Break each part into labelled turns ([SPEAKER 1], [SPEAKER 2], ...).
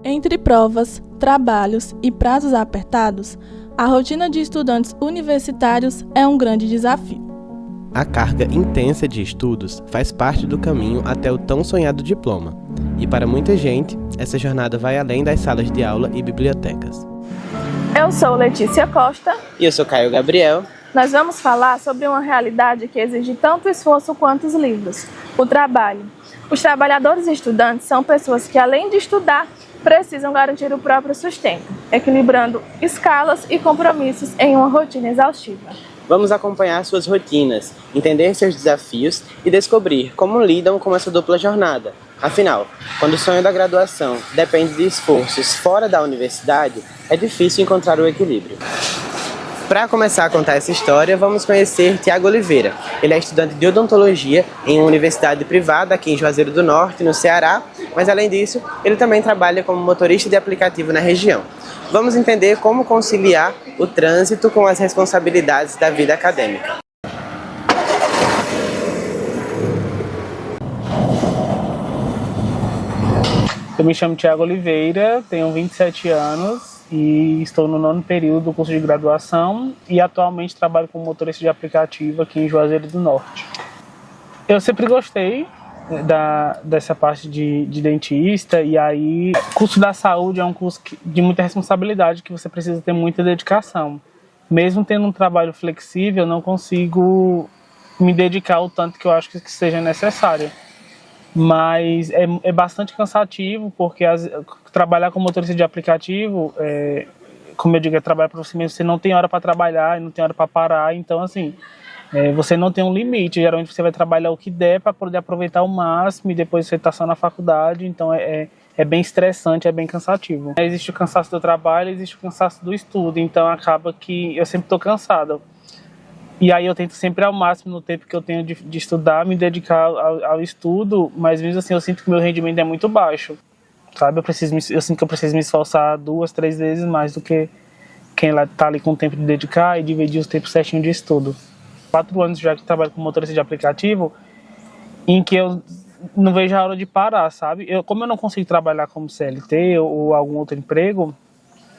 [SPEAKER 1] Entre provas, trabalhos e prazos apertados, a rotina de estudantes universitários é um grande desafio.
[SPEAKER 2] A carga intensa de estudos faz parte do caminho até o tão sonhado diploma. E para muita gente, essa jornada vai além das salas de aula e bibliotecas.
[SPEAKER 1] Eu sou Letícia Costa.
[SPEAKER 2] E eu sou Caio Gabriel.
[SPEAKER 1] Nós vamos falar sobre uma realidade que exige tanto esforço quanto os livros: o trabalho. Os trabalhadores e estudantes são pessoas que, além de estudar, precisam garantir o próprio sustento, equilibrando escalas e compromissos em uma rotina exaustiva.
[SPEAKER 2] Vamos acompanhar suas rotinas, entender seus desafios e descobrir como lidam com essa dupla jornada. Afinal, quando o sonho da graduação depende de esforços fora da universidade, é difícil encontrar o equilíbrio. Para começar a contar essa história, vamos conhecer Tiago Oliveira. Ele é estudante de odontologia em uma universidade privada aqui em Juazeiro do Norte, no Ceará, mas além disso, ele também trabalha como motorista de aplicativo na região. Vamos entender como conciliar o trânsito com as responsabilidades da vida acadêmica.
[SPEAKER 3] Eu me chamo Tiago Oliveira, tenho 27 anos e estou no 9º período do curso de graduação e atualmente trabalho como motorista de aplicativo aqui em Juazeiro do Norte. Eu sempre gostei dessa parte de dentista, e aí o curso da saúde é um curso de muita responsabilidade, que você precisa ter muita dedicação. Mesmo tendo um trabalho flexível, eu não consigo me dedicar o tanto que eu acho que seja necessário. Mas é bastante cansativo, porque trabalhar como motorista de aplicativo, como eu digo, é trabalhar para você mesmo. Você não tem hora para trabalhar e não tem hora para parar, então assim, você não tem um limite. Geralmente você vai trabalhar o que der para poder aproveitar o máximo, e depois você está só na faculdade, então é bem estressante, é bem cansativo. Existe o cansaço do trabalho, existe o cansaço do estudo, então acaba que eu sempre estou cansado. E aí eu tento sempre ao máximo, no tempo que eu tenho de estudar, me dedicar ao estudo, mas mesmo assim eu sinto que o meu rendimento é muito baixo, sabe? Eu sinto que eu preciso me esforçar 2, 3 vezes mais do que quem está ali com o tempo de dedicar e dividir os tempos certinho de estudo. 4 anos já que trabalho como motorista de aplicativo, em que eu não vejo a hora de parar, sabe? Como eu não consigo trabalhar como CLT ou algum outro emprego,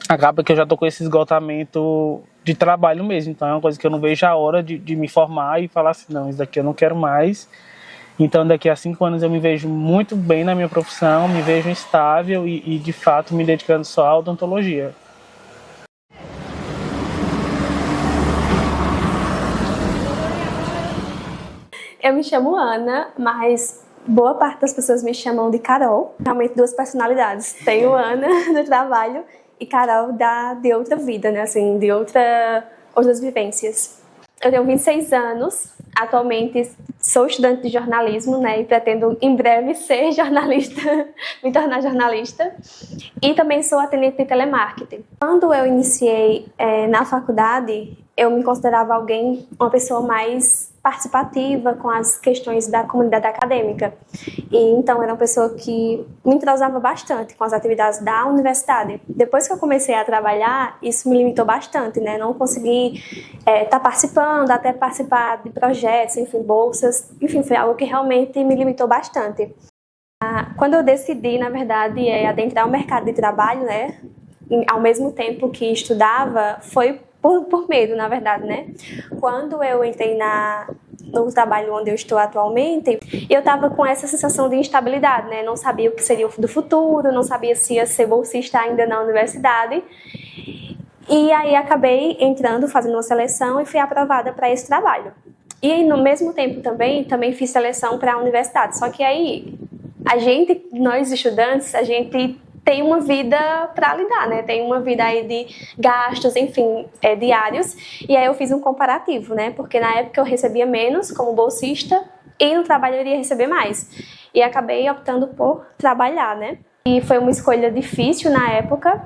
[SPEAKER 3] acaba que eu já estou com esse esgotamento de trabalho mesmo. Então é uma coisa que eu não vejo a hora de me formar e falar assim, não, isso daqui eu não quero mais. Então daqui a 5 anos eu me vejo muito bem na minha profissão, me vejo estável e de fato me dedicando só à odontologia.
[SPEAKER 4] Eu me chamo Ana, mas boa parte das pessoas me chamam de Carol. Realmente 2 personalidades. Tenho Ana do trabalho e Carol de outra vida, né? Assim, de outras vivências. Eu tenho 26 anos, atualmente sou estudante de jornalismo, né? E pretendo em breve ser jornalista, me tornar jornalista. E também sou atendente de telemarketing. Quando eu iniciei na faculdade, eu me considerava uma pessoa mais participativa com as questões da comunidade acadêmica. E então era uma pessoa que me entrosava bastante com as atividades da universidade. Depois que eu comecei a trabalhar, isso me limitou bastante, né? Não consegui estar participando, até participar de projetos, enfim, bolsas. Enfim, foi algo que realmente me limitou bastante. Quando eu decidi, na verdade, adentrar o mercado de trabalho, né? Ao mesmo tempo que estudava, foi por medo, na verdade, né? Quando eu entrei no trabalho onde eu estou atualmente, eu estava com essa sensação de instabilidade, né? Não sabia o que seria do futuro, não sabia se ia ser bolsista ainda na universidade. E aí acabei entrando, fazendo uma seleção e fui aprovada para esse trabalho. E no mesmo tempo também fiz seleção para a universidade. Só que aí, nós estudantes, a gente tem uma vida para lidar, né? Tem uma vida aí de gastos, enfim, diários. E aí eu fiz um comparativo, né? Porque na época eu recebia menos como bolsista e no trabalho eu iria receber mais. E acabei optando por trabalhar, né? E foi uma escolha difícil na época,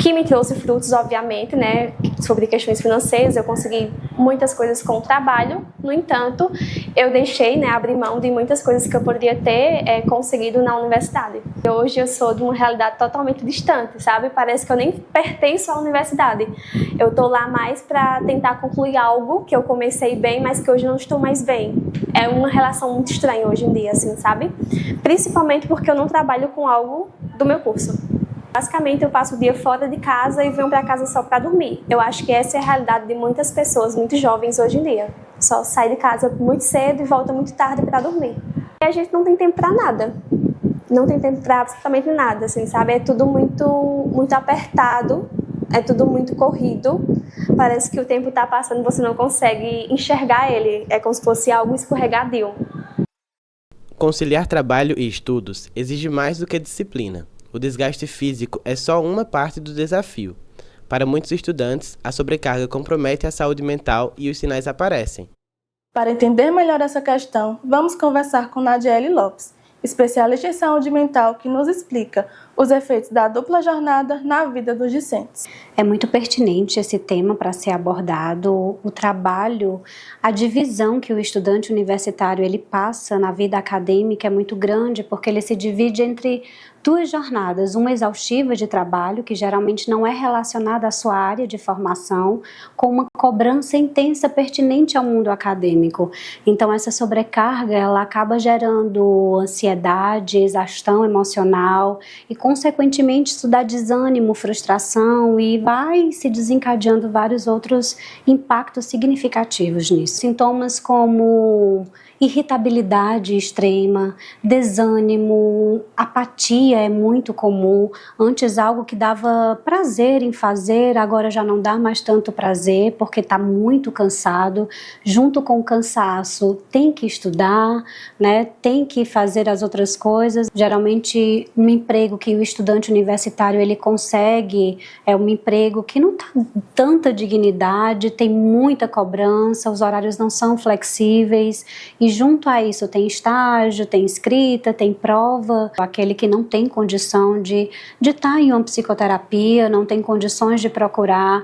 [SPEAKER 4] que me trouxe frutos, obviamente, né? Sobre questões financeiras, eu consegui muitas coisas com o trabalho. No entanto, eu deixei, né, abrir mão de muitas coisas que eu poderia ter conseguido na universidade. Hoje eu sou de uma realidade totalmente distante, sabe? Parece que eu nem pertenço à universidade. Eu tô lá mais para tentar concluir algo que eu comecei bem, mas que hoje não estou mais bem. É uma relação muito estranha hoje em dia, assim, sabe? Principalmente porque eu não trabalho com algo do meu curso. Basicamente, eu passo o dia fora de casa e venho para casa só para dormir. Eu acho que essa é a realidade de muitas pessoas, muito jovens hoje em dia. Só sai de casa muito cedo e volta muito tarde para dormir. E a gente não tem tempo para nada. Não tem tempo para absolutamente nada, assim, sabe? É tudo muito apertado, é tudo muito corrido. Parece que o tempo está passando e você não consegue enxergar ele. É como se fosse algo escorregadio.
[SPEAKER 2] Conciliar trabalho e estudos exige mais do que disciplina. O desgaste físico é só uma parte do desafio. Para muitos estudantes, a sobrecarga compromete a saúde mental e os sinais aparecem.
[SPEAKER 1] Para entender melhor essa questão, vamos conversar com Nadiele Lopes, especialista em saúde mental, que nos explica os efeitos da dupla jornada na vida dos discentes.
[SPEAKER 5] É muito pertinente esse tema para ser abordado. O trabalho, a divisão que o estudante universitário ele passa na vida acadêmica é muito grande, porque ele se divide entre duas jornadas, uma exaustiva de trabalho, que geralmente não é relacionada à sua área de formação, com uma cobrança intensa pertinente ao mundo acadêmico. Então, essa sobrecarga, ela acaba gerando ansiedade, exaustão emocional e, consequentemente, isso dá desânimo, frustração e vai se desencadeando vários outros impactos significativos nisso. Sintomas como irritabilidade extrema, desânimo, apatia é muito comum. Antes algo que dava prazer em fazer, agora já não dá mais tanto prazer porque está muito cansado. Junto com o cansaço, tem que estudar, né? Tem que fazer as outras coisas. Geralmente, um emprego que o estudante universitário ele consegue é um emprego que não tem tanta dignidade, tem muita cobrança, os horários não são flexíveis. E junto a isso tem estágio, tem escrita, tem prova. Aquele que não tem condição de estar em uma psicoterapia, não tem condições de procurar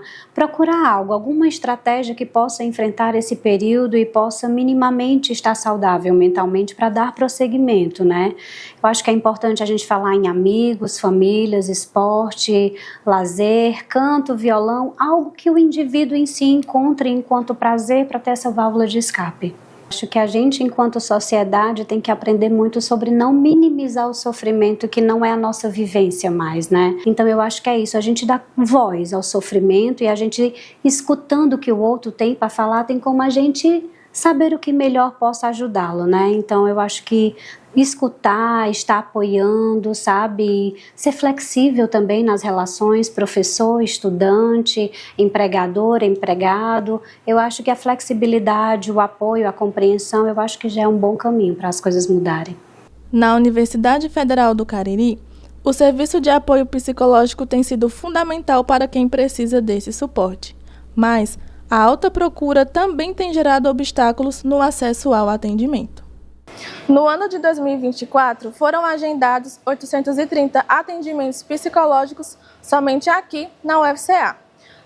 [SPEAKER 5] algo, alguma estratégia que possa enfrentar esse período e possa minimamente estar saudável mentalmente para dar prosseguimento, né? Eu acho que é importante a gente falar em amigos, famílias, esporte, lazer, canto, violão, algo que o indivíduo em si encontre enquanto prazer para ter essa válvula de escape. Acho que a gente, enquanto sociedade, tem que aprender muito sobre não minimizar o sofrimento que não é a nossa vivência mais, né? Então eu acho que é isso, a gente dá voz ao sofrimento e a gente, escutando o que o outro tem para falar, tem como a gente saber o que melhor possa ajudá-lo, né? Então eu acho que escutar, estar apoiando, sabe? Ser flexível também nas relações professor, estudante, empregador, empregado. Eu acho que a flexibilidade, o apoio, a compreensão, eu acho que já é um bom caminho para as coisas mudarem.
[SPEAKER 1] Na Universidade Federal do Cariri, o serviço de apoio psicológico tem sido fundamental para quem precisa desse suporte. Mas a alta procura também tem gerado obstáculos no acesso ao atendimento. No ano de 2024, foram agendados 830 atendimentos psicológicos somente aqui na UFCA.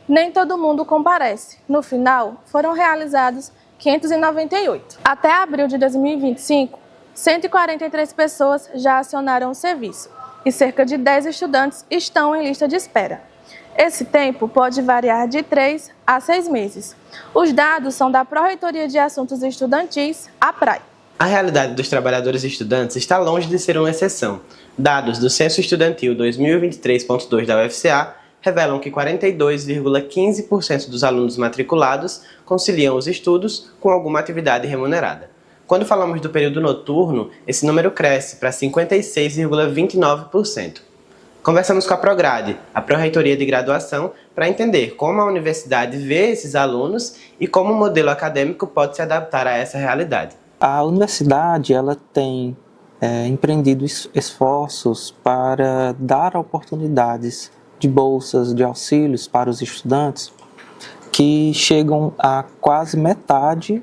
[SPEAKER 1] Nem todo mundo comparece. No final, foram realizados 598. Até abril de 2025, 143 pessoas já acionaram o serviço e cerca de 10 estudantes estão em lista de espera. Esse tempo pode variar de 3 a 6 meses. Os dados são da Pró-Reitoria de Assuntos Estudantis, a PRAE.
[SPEAKER 2] A realidade dos trabalhadores e estudantes está longe de ser uma exceção. Dados do Censo Estudantil 2023.2 da UFCA revelam que 42,15% dos alunos matriculados conciliam os estudos com alguma atividade remunerada. Quando falamos do período noturno, esse número cresce para 56,29%. Conversamos com a Prograde, a Pró-Reitoria de Graduação, para entender como a universidade vê esses alunos e como o modelo acadêmico pode se adaptar a essa realidade.
[SPEAKER 6] A universidade ela tem empreendido esforços para dar oportunidades de bolsas, de auxílios para os estudantes que chegam a quase 25%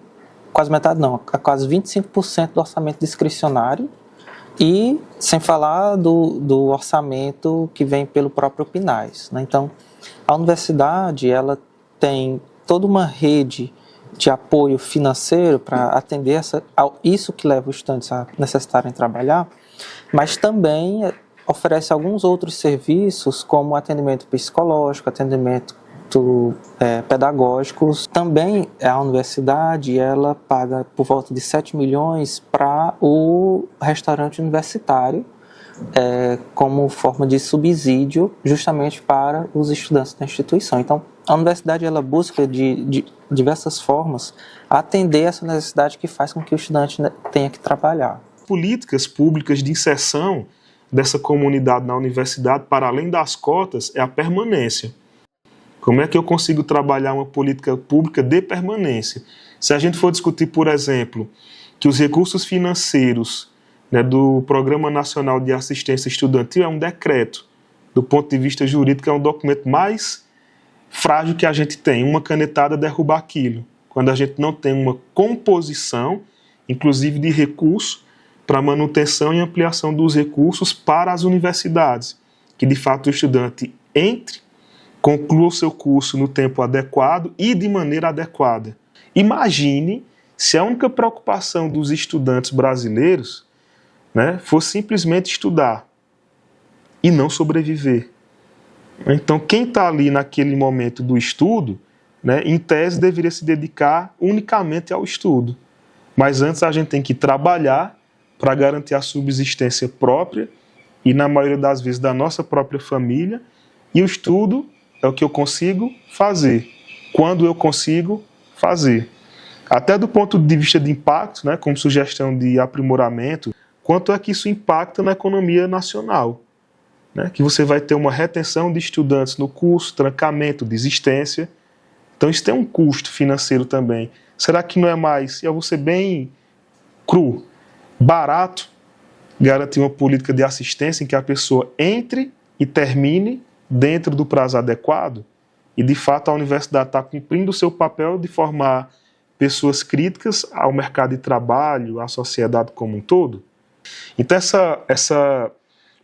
[SPEAKER 6] do orçamento discricionário e sem falar do orçamento que vem pelo próprio PNAES, né? Então, a universidade ela tem toda uma rede de apoio financeiro para atender isso que leva os estudantes a necessitarem trabalhar, mas também oferece alguns outros serviços, como atendimento psicológico, atendimento pedagógicos. Também a universidade ela paga por volta de 7 milhões para o restaurante universitário, como forma de subsídio justamente para os estudantes da instituição. Então, a universidade ela busca de diversas formas atender essa necessidade que faz com que o estudante tenha que trabalhar.
[SPEAKER 7] Políticas públicas de inserção dessa comunidade na universidade, para além das cotas, é a permanência. Como é que eu consigo trabalhar uma política pública de permanência? Se a gente for discutir, por exemplo, que os recursos financeiros, né, do Programa Nacional de Assistência Estudantil é um decreto, do ponto de vista jurídico é um documento mais frágil que a gente tem, uma canetada derruba aquilo, quando a gente não tem uma composição, inclusive de recursos, para manutenção e ampliação dos recursos para as universidades, que de fato o estudante entre, conclua o seu curso no tempo adequado e de maneira adequada. Imagine se a única preocupação dos estudantes brasileiros, né, fosse simplesmente estudar e não sobreviver. Então, quem está ali naquele momento do estudo, né, em tese, deveria se dedicar unicamente ao estudo. Mas antes a gente tem que trabalhar para garantir a subsistência própria e, na maioria das vezes, da nossa própria família. E o estudo é o que eu consigo fazer, quando eu consigo fazer. Até do ponto de vista de impacto, né, como sugestão de aprimoramento, quanto é que isso impacta na economia nacional, né? Que você vai ter uma retenção de estudantes no curso, trancamento, desistência. Então isso tem um custo financeiro também. Será que não é mais, e eu vou ser bem cru, barato garantir uma política de assistência em que a pessoa entre e termine dentro do prazo adequado? E de fato a universidade está cumprindo o seu papel de formar pessoas críticas ao mercado de trabalho, à sociedade como um todo? Então essa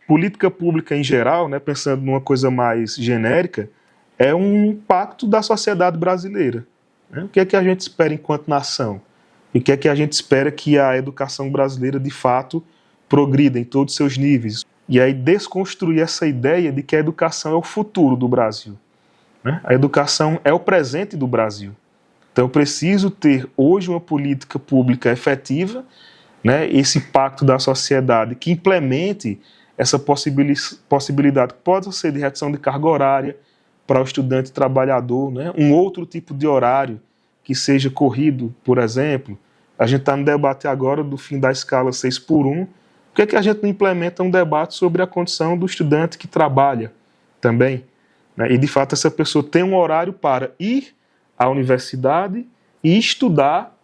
[SPEAKER 7] política pública em geral, né, pensando numa coisa mais genérica, é um impacto da sociedade brasileira. Né? O que é que a gente espera enquanto nação? E o que é que a gente espera que a educação brasileira de fato progrida em todos os seus níveis? E aí desconstruir essa ideia de que a educação é o futuro do Brasil. Né? A educação é o presente do Brasil. Então eu preciso ter hoje uma política pública efetiva, né, esse pacto da sociedade que implemente essa possibilidade que pode ser de redução de carga horária para o estudante trabalhador, né, um outro tipo de horário que seja corrido, por exemplo. A gente está no debate agora do fim da escala 6x1. Por que é que a gente não implementa um debate sobre a condição do estudante que trabalha também? Né, e de fato essa pessoa tem um horário para ir à universidade e estudar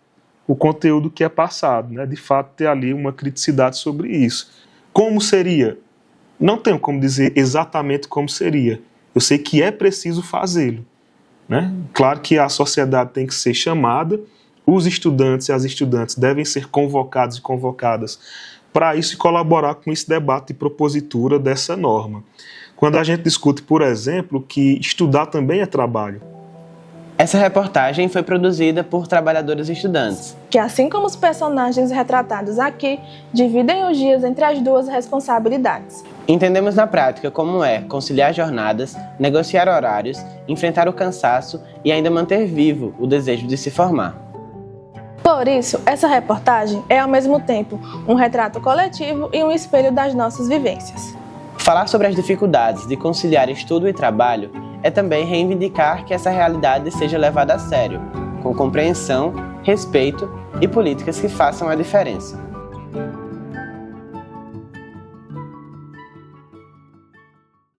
[SPEAKER 7] o conteúdo que é passado, né? De fato ter ali uma criticidade sobre isso. Como seria? Não tenho como dizer exatamente como seria. Eu sei que é preciso fazê-lo, né? Claro que a sociedade tem que ser chamada, os estudantes e as estudantes devem ser convocados e convocadas para isso e colaborar com esse debate de propositura dessa norma. Quando a gente discute, por exemplo, que estudar também é trabalho.
[SPEAKER 2] Essa reportagem foi produzida por trabalhadores e estudantes,
[SPEAKER 1] que, assim como os personagens retratados aqui, dividem os dias entre as duas responsabilidades.
[SPEAKER 2] Entendemos na prática como é conciliar jornadas, negociar horários, enfrentar o cansaço e ainda manter vivo o desejo de se formar.
[SPEAKER 1] Por isso, essa reportagem é ao mesmo tempo um retrato coletivo e um espelho das nossas vivências.
[SPEAKER 2] Falar sobre as dificuldades de conciliar estudo e trabalho é também reivindicar que essa realidade seja levada a sério, com compreensão, respeito e políticas que façam a diferença.